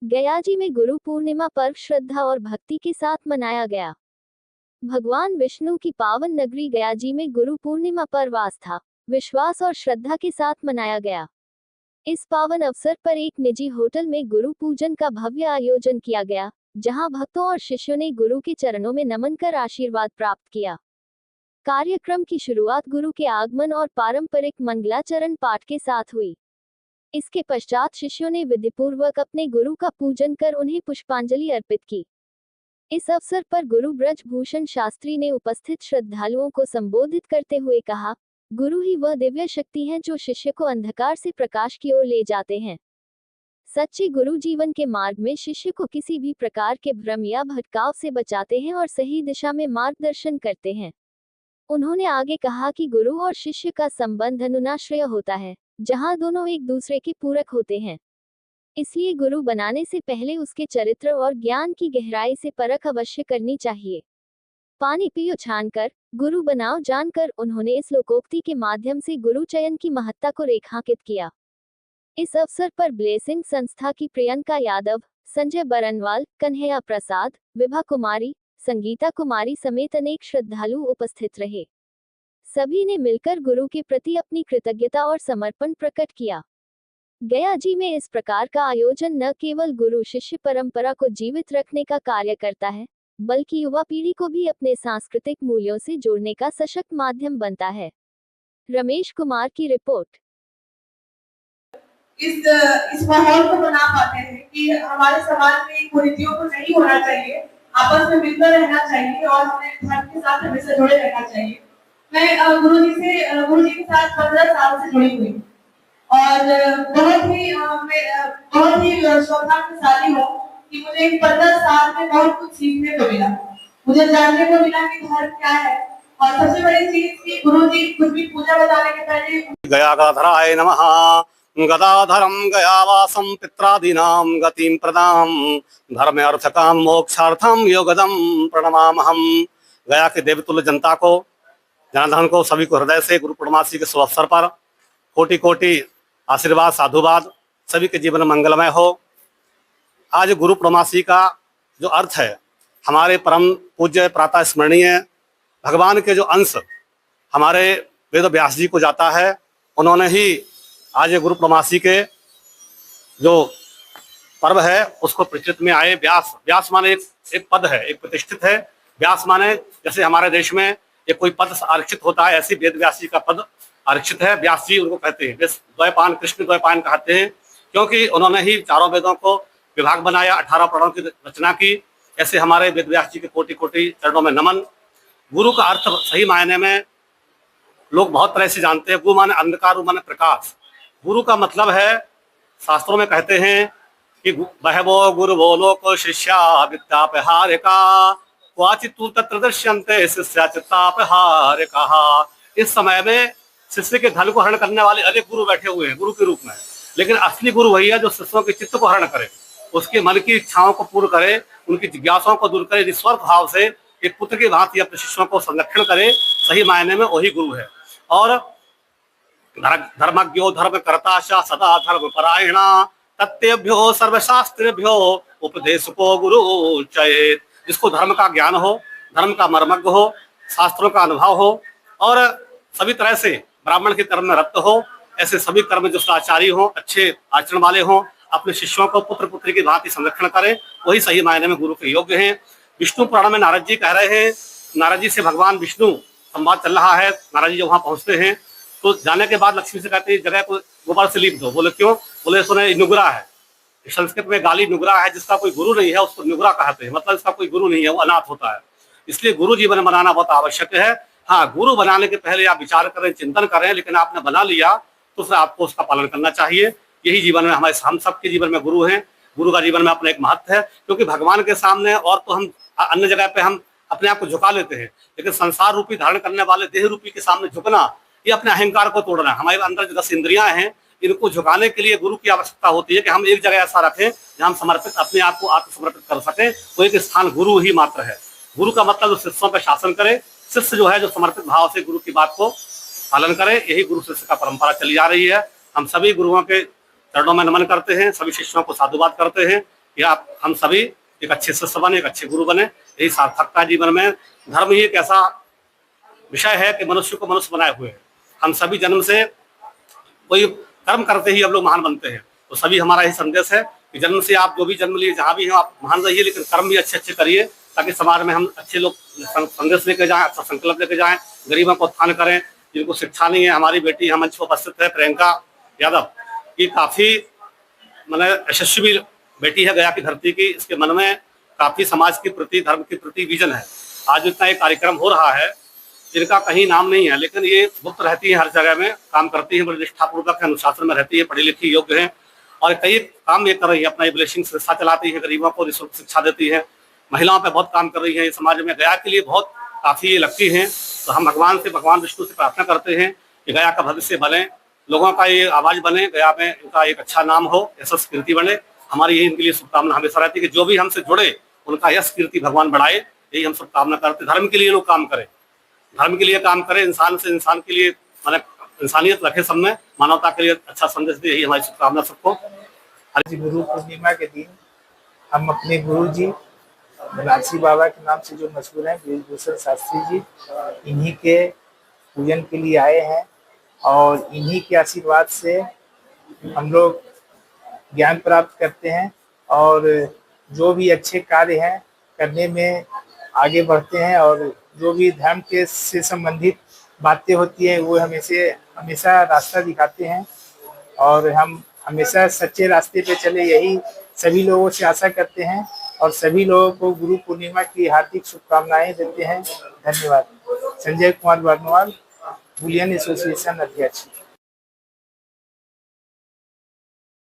गयाजी में गुरु पूर्णिमा पर्व श्रद्धा और भक्ति के साथ मनाया गया। भगवान विष्णु की पावन नगरी गयाजी में गुरु पूर्णिमा पर्व आस्था, विश्वास और श्रद्धा के साथ मनाया गया। इस पावन अवसर पर एक निजी होटल में गुरु पूजन का भव्य आयोजन किया गया, जहां भक्तों और शिष्यों ने गुरु के चरणों में नमन कर आशीर्वाद प्राप्त किया। कार्यक्रम की शुरुआत गुरु के आगमन और पारंपरिक मंगलाचरण पाठ के साथ हुई। इसके पश्चात शिष्यों ने विधिपूर्वक अपने गुरु का पूजन कर उन्हें पुष्पांजलि अर्पित की। इस अवसर पर गुरु ब्रजभूषण शास्त्री ने उपस्थित श्रद्धालुओं को संबोधित करते हुए कहा, गुरु ही वह दिव्य शक्ति है जो शिष्य को अंधकार से प्रकाश की ओर ले जाते हैं। सच्चे गुरु जीवन के मार्ग में शिष्य को किसी भी प्रकार के भ्रम या भटकाव से बचाते हैं और सही दिशा में मार्गदर्शन करते हैं। उन्होंने आगे कहा कि गुरु और शिष्य का संबंध अनुनाश्रय होता है, जहां दोनों एक दूसरे के पूरक होते हैं। इसलिए गुरु बनाने से पहले उसके चरित्र और ज्ञान की गहराई से परख अवश्य करनी चाहिए। पानी पियो छानकर, गुरु बनाओ जानकर उन्होंने इस लोकोक्ति के माध्यम से गुरु चयन की महत्ता को रेखांकित किया। इस अवसर पर ब्लेसिंग संस्था की प्रियंका यादव, संजय बरनवाल, कन्हैया प्रसाद, विभा कुमारी, संगीता कुमारी समेत अनेक श्रद्धालु उपस्थित रहे। सभी ने मिलकर गुरु के प्रति अपनी कृतज्ञता और समर्पण प्रकट किया। गयाजी में इस प्रकार का आयोजन न केवल गुरु शिष्य परंपरा को जीवित रखने का कार्य करता है, बल्कि युवा पीढ़ी को भी अपने सांस्कृतिक मूल्यों से जोड़ने का सशक्त माध्यम बनता है। रमेश कुमार की रिपोर्ट। इस माहौल को बना पाते हैं कि हमारे समाज में कुरीतियों को नहीं होना चाहिए, आपस में मिलकर रहना चाहिए और हमें धर्म के साथ हमेशा जुड़े रहना चाहिए। मैं गुरु जी के साथ 15 साल से जुड़ी हुई और बहुत ही सौभाग्यशाली हूँ कि मुझे 15 साल में बहुत कुछ सीखने को मिला। मुझे जानने को मिला कि धर्म क्या है और सबसे बड़ी चीज कि गुरु जी कुछ भी पूजा बताने के पहले गया गदाधराय नमः गदाधरम गयावासम पित्रादीनां गतिं प्रदाम धर्म अर्थ काम मोक्षार्थम योगदम प्रणमामहम। गया के देवतुल्य जनता को, जनार्दन को, सभी को हृदय से गुरु पूर्णमासी के शुभ अवसर पर कोटि कोटि आशीर्वाद साधुवाद, सभी के जीवन मंगलमय हो। आज गुरु पूर्णमासी का जो अर्थ है, हमारे परम पूज्य प्रातः स्मरणीय भगवान के जो अंश हमारे वेद व्यास जी को जाता है, उन्होंने ही आज गुरु पूर्णमासी के जो पर्व है उसको प्रचलित में आए। व्यास माने एक पद है, एक प्रतिष्ठित है। व्यास माने जैसे हमारे देश में एक कोई पद आरक्षित होता है, ऐसी वेद व्यास जी का पद आरक्षित है। व्यास जी उनको कहते हैं, द्वैपायन, कृष्ण द्वैपायन कहते हैं, क्योंकि उन्होंने ही चारों वेदों को विभाग बनाया, 18 पुराणों की रचना की। ऐसे हमारे वेद व्यास जी के कोटि कोटि चरणों में नमन। गुरु का अर्थ सही मायने में लोग बहुत तरह से जानते हैं। गुरु माने अंधकार, गुरु माने प्रकाश। गुरु का मतलब है, शास्त्रों में कहते हैं कि बहवो गुरु बोलो को शिष्या विद्यापहारिका क्वाचितु तत्र दृश्यन्ते शिष्या चित्तापहारिका। इस समय में शिष्य के धन को हरण करने वाले अनेक गुरु बैठे हुए हैं गुरु के रूप में, लेकिन असली गुरु वही है जो शिष्यों के चित्त को हरण करे, उसके मन की इच्छाओं को पूर्ण करे, उनकी जिज्ञासाओं को दूर करे, निस्वार्थ भाव से एक पुत्र की भांति अपने शिष्यों को संरक्षण करे। सही मायने में वही गुरु है। और धर्मज्ञो धर्म कर्ता सदा धर्म परायणा तत्तेभ्यो सर्वशास्त्रेभ्यो उपदेशको गुरु चयेत। जिसको धर्म का ज्ञान हो, धर्म का मर्मज्ञ हो, शास्त्रों का अनुभव हो और सभी तरह से ब्राह्मण के कर्म में रत हो, ऐसे सभी कर्म जो सदाचारी हो, अच्छे आचरण वाले हो, अपने शिष्यों को पुत्र पुत्री की भांति संरक्षण करे, वही सही मायने में गुरु के योग्य हैं। विष्णु पुराण में नारद जी कह रहे हैं, नारद जी से भगवान विष्णु संवाद चल रहा है। नारद जी जब वहां पहुंचते हैं तो जाने के बाद लक्ष्मी से कहते हैं जगह को गोबर से लीप दो। बोले क्यों? बोले सुने नुगरा है। संस्कृत में गाली नुगरा है, जिसका कोई गुरु नहीं है उसको नुगरा कहते हैं, मतलब इसका कोई गुरु नहीं है, वो अनाथ होता है। इसलिए गुरु जीवन बनाना बहुत आवश्यक है। हाँ, गुरु बनाने के पहले आप विचार करें, चिंतन करें, लेकिन आपने बना लिया तो फिर आपको उसका पालन करना चाहिए। यही जीवन में हम सबके जीवन में गुरु हैं। गुरु का जीवन में अपना एक महत्व है, क्योंकि भगवान के सामने और तो हम अन्य जगह पे हम अपने आप को झुका लेते हैं, लेकिन संसार रूपी धारण करने वाले देह रूपी के सामने झुकना, ये अपने अहंकार को तोड़ना है। हमारे अंदर जो 10 इंद्रियां हैं, इनको झुकाने के लिए गुरु की आवश्यकता होती है कि हम एक जगह ऐसा रखें जहां हम समर्पित अपने आप को आत्मसमर्पित कर सकें। तो एक स्थान गुरु ही मात्र है। गुरु का मतलब जो शिष्यों पर शासन करे, शिष्य जो है जो समर्पित भाव से गुरु की बात को पालन करे, यही गुरु शिष्य का परंपरा चली आ रही है। हम सभी गुरुओं के चरणों में नमन करते हैं, सभी शिष्यों को साधुवाद करते हैं। कि आप हम सभी एक अच्छे शिष्य बने, एक अच्छे गुरु बने। यही सार्थकता जीवन में। धर्म ही एक ऐसा विषय है कि मनुष्य को मनुष्य बनाए हुए है। हम सभी जन्म से कोई कर्म करते ही हम लोग महान बनते हैं। तो सभी हमारा यही संदेश है कि जन्म से आप जो भी जन्म लिए, जहाँ भी हो आप महान रहिए, लेकिन कर्म भी अच्छे अच्छे करिए, ताकि समाज में हम अच्छे लोग संदेश लेके जाएं, अच्छा संकल्प लेके जाएं, गरीबों को उत्थान करें, जिनको शिक्षा नहीं है। हमारी बेटी यहाँ मंच पर उपस्थित है, प्रियंका यादव, ये काफी यशस्वी बेटी है गया की धरती की। इसके मन में काफी समाज के प्रति, धर्म के प्रति विजन है। आज इतना एक कार्यक्रम हो रहा है जिनका कहीं नाम नहीं है, लेकिन ये गुप्त रहती है, हर जगह में काम करती है, बड़ी निष्ठापूर्वक अनुशासन में रहती है, पढ़ी लिखी योग्य है और कई काम ये कर रही है। अपना ब्लेसिंग संस्था चलाती है, गरीबों को निःशुल्क शिक्षा देती है, महिलाओं पे बहुत काम कर रही है। ये समाज में गया के लिए बहुत काफी ये लगती है। तो हम भगवान विष्णु से प्रार्थना करते हैं कि गया का भविष्य बने, लोगों का ये आवाज बने, गया में इनका एक अच्छा नाम हो, यशस कीर्ति बने। हमारी यही इनके लिए शुभकामना हमेशा रहती है कि जो भी हमसे जुड़े उनका यश कीर्ति भगवान बढ़ाए। यही हम शुभकामना करते। धर्म के लिए लोग काम करें, धर्म के लिए काम करें, इंसान से इंसान के लिए इंसानियत रखे, सब में मानवता के लिए अच्छा संदेश दे। यही हमारी शुभकामना सबको। आज गुरु पूर्णिमा के दिन हम अपने गुरु जी बनारसी बाबा के नाम से जो मशहूर हैं ब्रिजभूषण शास्त्री जी, इन्हीं के पूजन के लिए आए हैं और इन्हीं के आशीर्वाद से हम लोग ज्ञान प्राप्त करते हैं और जो भी अच्छे कार्य हैं करने में आगे बढ़ते हैं और जो भी धर्म के से संबंधित बातें होती हैं वो हमेशा रास्ता दिखाते हैं और हम हमेशा सच्चे रास्ते पे चले, यही सभी लोगों से आशा करते हैं और सभी लोगों को गुरु पूर्णिमा की हार्दिक शुभकामनाएं देते हैं। धन्यवाद। संजय कुमार बर्नवाल, बुलियन एसोसिएशन अध्यक्ष।